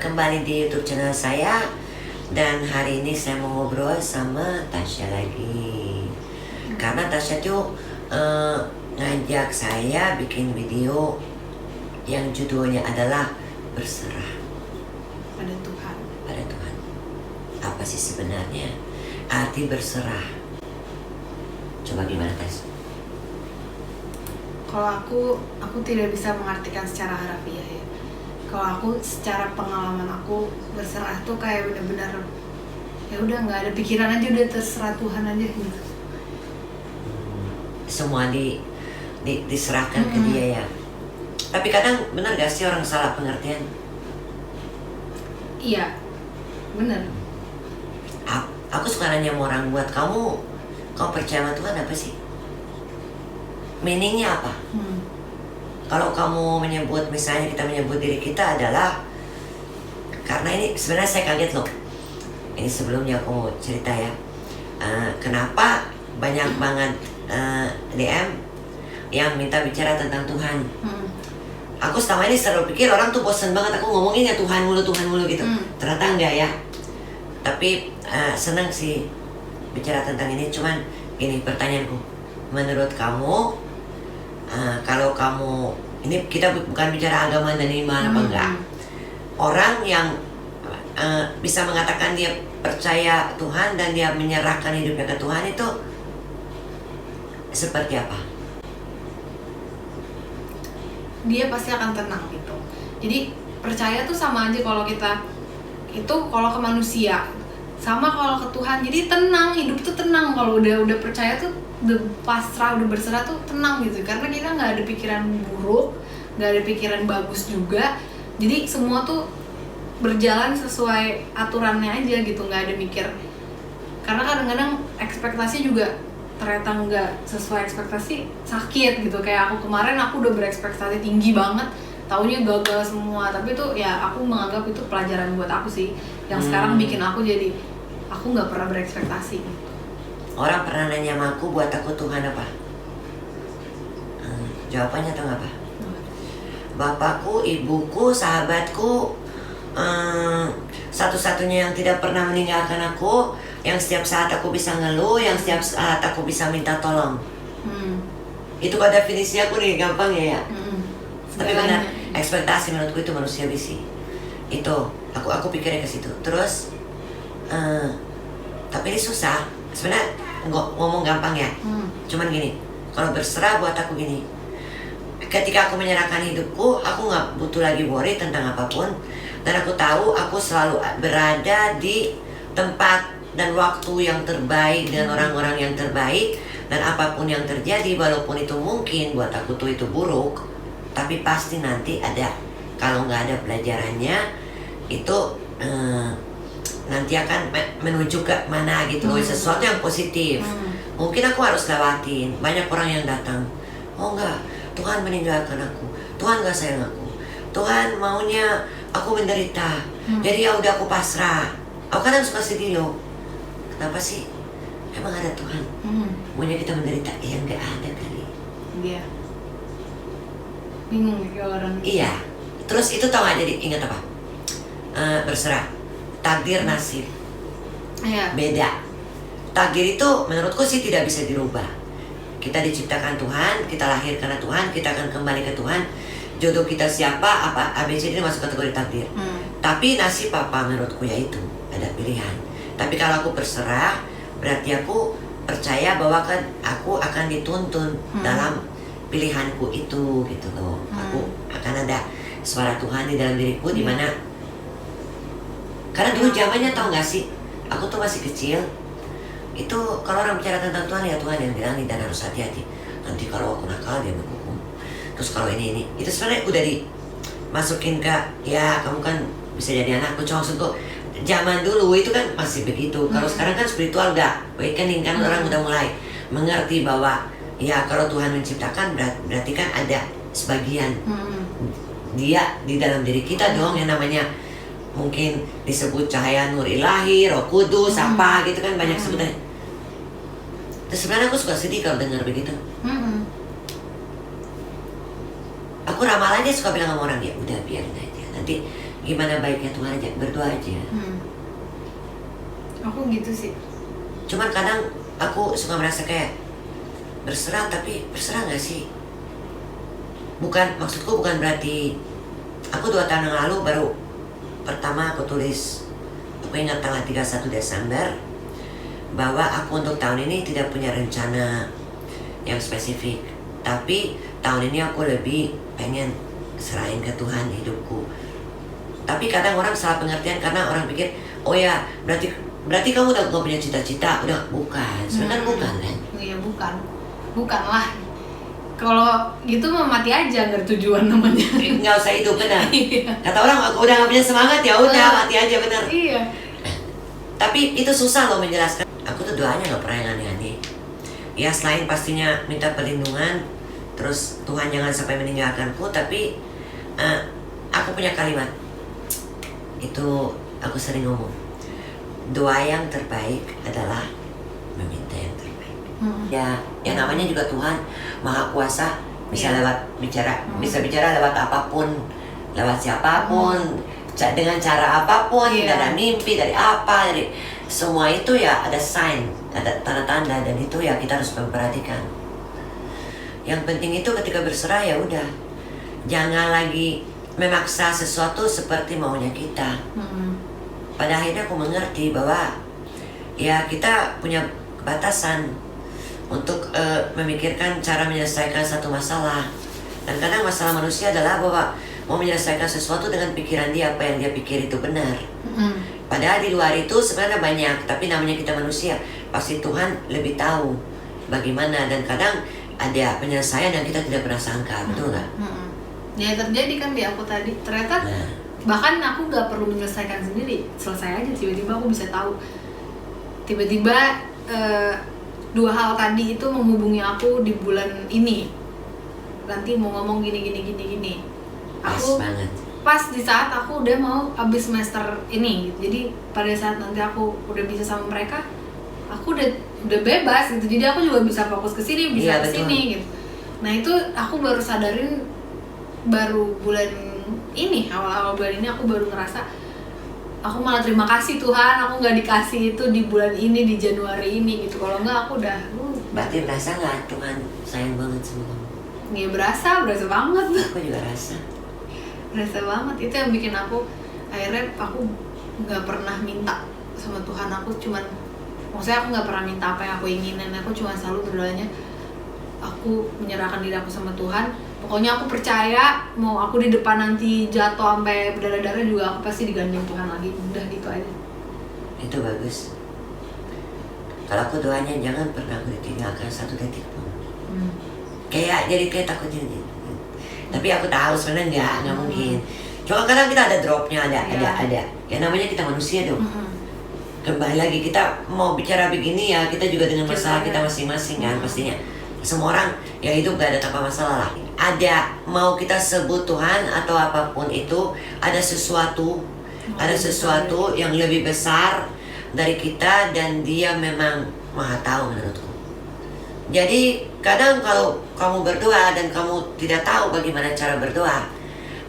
kembali di YouTube channel saya. Dan hari ini saya mau ngobrol sama Tasya lagi. Karena Tasya tuh ngajak saya bikin video yang judulnya adalah berserah pada Tuhan. pada Tuhan. Apa sih sebenarnya arti berserah? Coba gimana, Tasya? Kalau aku tidak bisa mengartikan secara harafiah ya. Kalau aku secara pengalaman aku berserah tuh kayak benar-benar ya udah nggak ada pikiran aja, udah terserah Tuhan aja gitu. Semua diserahkan ke dia ya. Tapi kadang benar gak sih orang salah pengertian? Iya, benar. Aku suka nanya sama orang, buat kamu percaya sama Tuhan apa sih? Meaningnya apa? Kalau kamu menyebut, misalnya kita menyebut diri kita adalah, karena ini sebenarnya saya kaget loh. Ini sebelumnya aku mau cerita ya. Kenapa banyak banget DM yang minta bicara tentang Tuhan. Aku selama ini selalu pikir orang tuh bosen banget aku ngomongin ya Tuhan mulu gitu. Ternyata enggak ya. Tapi senang sih bicara tentang ini. Cuman gini pertanyaanku, menurut kamu, kalau kamu, ini kita bukan bicara agama dan iman apa enggak, orang yang bisa mengatakan dia percaya Tuhan dan dia menyerahkan hidupnya ke Tuhan itu seperti apa? Dia pasti akan tenang gitu. Jadi percaya tuh sama aja kalau kita itu, kalau ke manusia sama kalau ke Tuhan. Jadi tenang, hidup tuh tenang kalau udah percaya tuh, udah pasrah, udah berserah tuh tenang gitu. Karena kita nggak ada pikiran buruk, nggak ada pikiran bagus juga. Jadi semua tuh berjalan sesuai aturannya aja gitu, nggak ada mikir. Karena kadang-kadang ekspektasi juga ternyata nggak sesuai ekspektasi, sakit gitu. Kayak aku kemarin, aku udah berekspektasi tinggi banget, taunya gagal semua. Tapi itu ya aku menganggap itu pelajaran buat aku sih, yang sekarang bikin aku jadi aku nggak pernah berekspektasi. Orang pernah nanya sama aku, buat aku Tuhan apa? Jawabannya tau gak apa? Bapakku, ibuku, sahabatku, satu-satunya yang tidak pernah meninggalkan aku, yang setiap saat aku bisa ngeluh, yang setiap saat aku bisa minta tolong. Itu kalau definisi aku nih, gampang ya. Tapi benar, ekspektasi menurutku itu manusiawi sih. Itu aku pikirnya ke situ. Terus tapi ini susah sebenarnya, ngomong gampang ya. Cuman gini, kalau berserah buat aku gini, ketika aku menyerahkan hidupku, aku nggak butuh lagi worry tentang apapun. Dan aku tahu aku selalu berada di tempat dan waktu yang terbaik dan orang-orang yang terbaik. Dan apapun yang terjadi, walaupun itu mungkin buat aku tuh itu buruk, tapi pasti nanti ada, kalau nggak ada pelajarannya itu nanti akan menuju ke mana gitu loh, sesuatu yang positif. Mungkin aku harus lewatin banyak orang yang datang, oh enggak, Tuhan meninggalkan aku, Tuhan gak sayang aku, Tuhan maunya aku menderita, jadi ya udah aku pasrah. Aku kadang suka sedih loh, kenapa sih emang ada Tuhan maunya kita menderita? Ya nggak ada kali. Iya, bingung kayak orang. Iya. Terus itu tau gak, jadi ingat apa? Berserah, takdir, nasib. Iya. Beda. Takdir itu menurutku sih tidak bisa dirubah. Kita diciptakan Tuhan, kita lahir karena Tuhan, kita akan kembali ke Tuhan. Jodoh kita siapa, apa, ABC ini masuk kategori takdir. Tapi nasib apa menurutku ya itu ada pilihan. Tapi kalau aku berserah, berarti aku percaya bahwa kan aku akan dituntun dalam pilihanku itu gitu loh. Aku akan ada suara Tuhan di dalam diriku, di mana karena dulu zamannya tau gak sih, aku tuh masih kecil. Itu kalau orang bicara tentang Tuhan, ya Tuhan yang bilang dan harus hati-hati. Nanti kalau aku nakal dia menghukum. Terus kalau ini itu sebenarnya udah dimasukin ke, ya kamu kan bisa jadi anakku. Cuma maksudku zaman dulu itu kan masih begitu. Kalau sekarang kan spiritual udah awakening kan, orang udah mulai mengerti bahwa ya kalau Tuhan menciptakan berarti kan ada sebagian dia di dalam diri kita dong, yang namanya mungkin disebut cahaya nur ilahi, roh kudus, apa gitu kan banyak sebutannya. Terus sebenarnya aku suka sedih kalau dengar begitu. Aku ramalannya suka bilang sama orang, ya udah biarin aja, nanti gimana baiknya Tuhan aja, berdoa aja. Aku gitu sih. Cuman kadang aku suka merasa kayak berserah, tapi berserah gak sih? Maksudku bukan berarti aku 2 tahun yang lalu baru pertama aku tulis, aku ingat tanggal 31 Desember bahwa aku untuk tahun ini tidak punya rencana yang spesifik, tapi tahun ini aku lebih pengen serahin ke Tuhan hidupku. Tapi kadang orang salah pengertian karena orang pikir, oh ya berarti kamu udah gak punya cita-cita, udah bukan, sebenarnya bukan kan? Iya bukan lah. Kalau gitu mah mati aja, nggak ada tujuan namanya. Nggak usah hidup, benar. Kata orang aku udah gak punya semangat, ya udah mati aja, benar. Iya. Tapi itu susah loh menjelaskan. Aku tuh doanya gak pernah yang aneh-aneh. Ya selain pastinya minta perlindungan, terus Tuhan jangan sampai meninggalkanku, tapi aku punya kalimat. Itu aku sering ngomong. Doa yang terbaik adalah meminta yang terbaik. Ya, yang namanya juga Tuhan Maha Kuasa, bisa lewat bicara, bisa bicara lewat apapun, lewat siapapun, dengan cara apapun, dari mimpi, dari apa, dari semua itu ya ada sign, ada tanda-tanda, dan itu ya kita harus memperhatikan. Yang penting itu ketika berserah ya udah, jangan lagi memaksa sesuatu seperti maunya kita. Pada akhirnya aku mengerti bahwa ya kita punya batasan untuk memikirkan cara menyelesaikan satu masalah. Dan kadang masalah manusia adalah bahwa mau menyelesaikan sesuatu dengan pikiran dia, apa yang dia pikir itu benar. Padahal di luar itu sebenarnya banyak, tapi namanya kita manusia, pasti Tuhan lebih tahu bagaimana. Dan kadang ada penyelesaian yang kita tidak pernah sangka, betul nggak? Ya terjadi kan di aku tadi, ternyata bahkan aku nggak perlu menyelesaikan sendiri, selesai aja, tiba-tiba aku bisa tahu. Tiba-tiba 2 hal tadi itu menghubungi aku di bulan ini, nanti mau ngomong gini. Aku pas di saat aku udah mau habis semester ini, jadi pada saat nanti aku udah bisa sama mereka, aku udah bebas gitu, jadi aku juga bisa fokus ke sini, bisa ke sini gitu. Nah itu aku baru sadarin baru bulan ini, awal-awal bulan ini aku baru ngerasa aku malah terima kasih Tuhan, aku nggak dikasih itu di bulan ini, di Januari ini gitu. Kalau nggak aku udah berarti berasa nggak Tuhan sayang banget sama kamu? Nggak berasa banget. Aku juga rasa banget. Itu yang bikin aku akhirnya aku nggak pernah minta sama Tuhan. Aku cuman, maksudnya aku nggak pernah minta apa yang aku inginin, aku cuma selalu berdoanya aku menyerahkan diri aku sama Tuhan. Pokoknya aku percaya mau aku di depan nanti jatuh sampai berdarah-darah juga aku pasti digandeng Tuhan lagi. Udah gitu aja. Itu bagus. Kalau aku doanya jangan pernah aku ditinggalkan 1 detik pun. Kayak takut jadi. Tapi aku tahu sebenarnya nggak mungkin. Cuma kadang kita ada dropnya, ada. Ya namanya kita manusia dong. Kembali lagi kita mau bicara begini ya, kita juga dengan masalah kita masing-masing kan pastinya. Semua orang yang hidup gak ada tanpa masalah lah. Ada, mau kita sebut Tuhan atau apapun itu, ada sesuatu yang lebih besar dari kita, dan dia memang Maha tahu menurutku. Jadi kadang kalau kamu berdoa dan kamu tidak tahu bagaimana cara berdoa,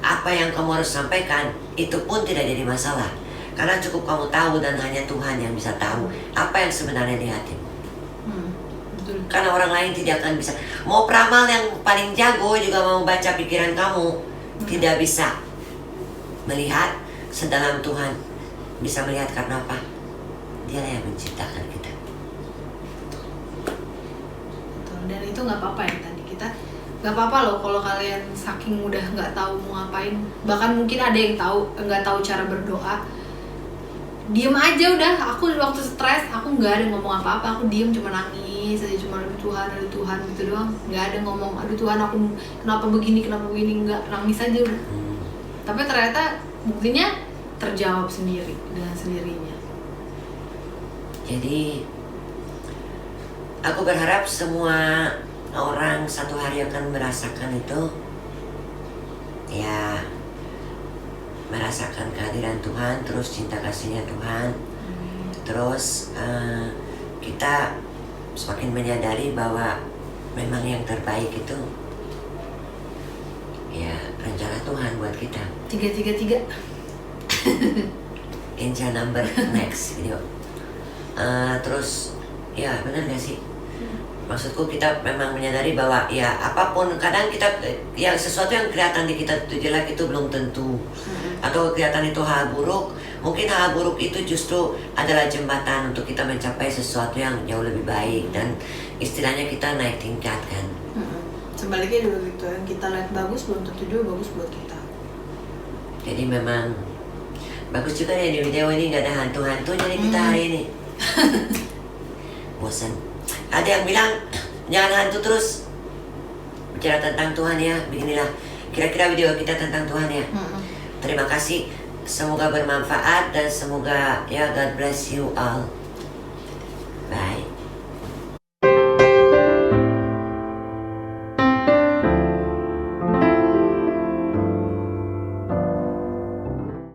apa yang kamu harus sampaikan itu pun tidak jadi masalah, karena cukup kamu tahu dan hanya Tuhan yang bisa tahu apa yang sebenarnya di hatimu. Karena orang lain tidak akan bisa. Mau peramal yang paling jago juga mau baca pikiran kamu, tidak bisa melihat sedalam Tuhan. Bisa melihat karena apa? Dia yang menciptakan kita. Betul. Dan itu nggak apa-apa ya tadi kita. Nggak apa-apa loh kalau kalian saking udah nggak tahu mau ngapain. Bahkan mungkin ada yang nggak tahu cara berdoa. Diem aja udah. Aku waktu stres aku nggak ada ngomong apa-apa. Aku diem cuma nangis aja, cuma aduh Tuhan gitu doang. Nggak ada ngomong aduh Tuhan aku kenapa begini, nggak, nangis aja udah. Tapi ternyata buktinya terjawab sendiri dengan sendirinya. Jadi aku berharap semua orang satu hari akan merasakan itu, ya merasakan kehadiran Tuhan, terus cinta kasihnya Tuhan. Terus kita semakin menyadari bahwa memang yang terbaik itu ya rencana Tuhan buat kita. 3-3-3. Angel number next video. Terus ya benar gak sih? Maksudku kita memang menyadari bahwa ya apapun, kadang kita yang sesuatu yang kelihatan di kita itu jelek itu belum tentu, atau kelihatan itu hal buruk, mungkin hal buruk itu justru adalah jembatan untuk kita mencapai sesuatu yang jauh lebih baik, dan istilahnya kita naik tingkat kan. Sebaliknya juga gitu, yang kita lihat bagus belum tentu juga bagus buat kita. Jadi memang bagus juga ya di video ini nggak ada hantu-hantunya nih kita hari ini. Bosan. Ada yang bilang jangan hantu terus, bicara tentang Tuhan ya. Beginilah kira-kira video kita tentang Tuhan ya. Terima kasih, semoga bermanfaat dan semoga ya God bless you all.